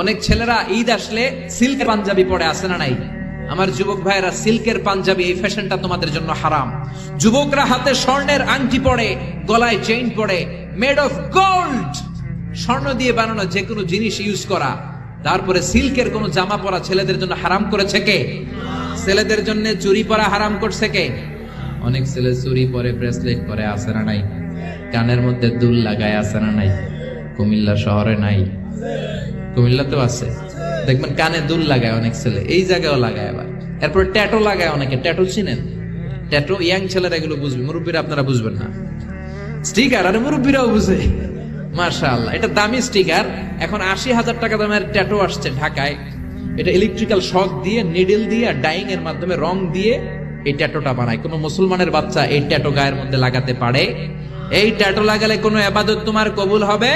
অনেক ছেলেরা ঈদ আসলে সিল্কের পাঞ্জাবি পরে আসে না নাই? আমার যুবক ভাইয়েরা, সিল্কের পাঞ্জাবি এই ফ্যাশনটা তোমাদের জন্য হারাম। যুবকরা হাতে স্বর্ণের আংটি পরে, গলায় চেইন পরে, মেড অফ গোল্ড, স্বর্ণ দিয়ে বানানো যে কোনো জিনিস ইউজ করা, তারপরে সিল্কের কোনো জামা পরা ছেলেদের জন্য হারাম করেছে কে? ছেলেদের জন্য চুরি পরা হারাম করছে কে? অনেক ছেলে চুরি পরে, ব্রেসলেট পরে, আসে না নাই? কানের মধ্যে দুল লাগায়, আসে না নাই? কুমিল্লা শহরে নাই? কুমিল্লাতেও আছে, দেখবেন কানে দুল লাগায় অনেক ছেলে, এই জায়গায়ও লাগায়। আবার এরপর ট্যাটু লাগায় অনেকে। ট্যাটু চিনেন? ট্যাটু ইয়াং ছেলেরা এগুলো বুঝবে, মুরব্বীরা আপনারা বুঝবেন না। স্টিকার, আরে মুরব্বীরাও বুঝে, মাশাআল্লাহ। এটা দামি স্টিকার। এখন ৮০,০০০ টাকা দামের ট্যাটু আসছে ঢাকায়। এটা ইলেকট্রিক্যাল শক দিয়ে, নিডল দিয়ে, ডাইং এর মাধ্যমে রং দিয়ে এই ট্যাটুটা বানায়। কোন মুসলমানের বাচ্চা এই ট্যাটু গায়ের মধ্যে লাগাতে পারে? এই ট্যাটু লাগালে কোনো ইবাদত তোমার কবুল হবে?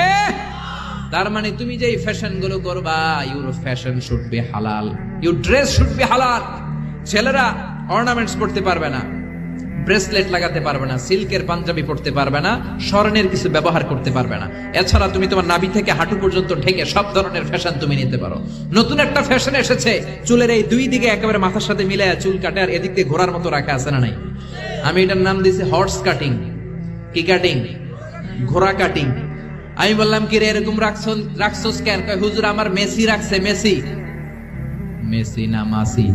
তার মানে তুমি যে ফ্যাশন গুলো করবা, ইউর ফ্যাশন শুড বি হালাল, ইউর ড্রেস শুড বি হালাল। ছেলেরা অর্নামেন্টস পড়তে পারবে না, ব্রেসলেট লাগাতে পারবে না, সিল্কের পাঞ্জাবি পড়তে পারবে না, স্বর্ণের কিছু ব্যবহার করতে পারবে না। এছাড়া তুমি তোমার নাভি থেকে হাঁটু পর্যন্ত ঢেকে সব ধরনের ফ্যাশন তুমি নিতে পারো। নতুন একটা ফ্যাশন এসেছে, চুলের এই দুই দিকে একেবারে মাথার সাথে মিলে চুল কাটে, আর এদিক দিয়ে ঘোড়ার মতো রাখা, আছে না নাই? আমি এটার নাম দিয়েছি হর্স কাটিং। কি কাটিং? ঘোড়া কাটিং। আমি বললাম, কি রে এরকম রাখছস কেন? কয় হুজুর আমার মেসি রাখছে। মেসি? মেসি না মাসি।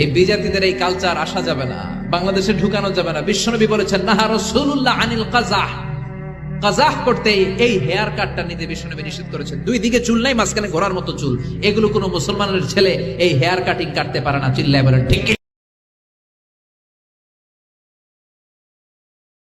এই বিজাতিদের এই কালচার আসা যাবে না, বাংলাদেশে ঢুকানো যাবে না। বিশ্বনবী বলেছেন, নাহা রাসূলুল্লাহ আনিল কাযাহ। কাযাহ করতে এই হেয়ার কাটটা নিতে বিশ্বনবী নিষেধ করেছেন। দুই দিকে চুল নাই, মাঝখানে ঘোড়ার মতো চুল। এগুলো কোনো মুসলমানের ছেলে এই হেয়ার কাটিং কাটতে পারে না। চিল্লায় বলেন ঠিক।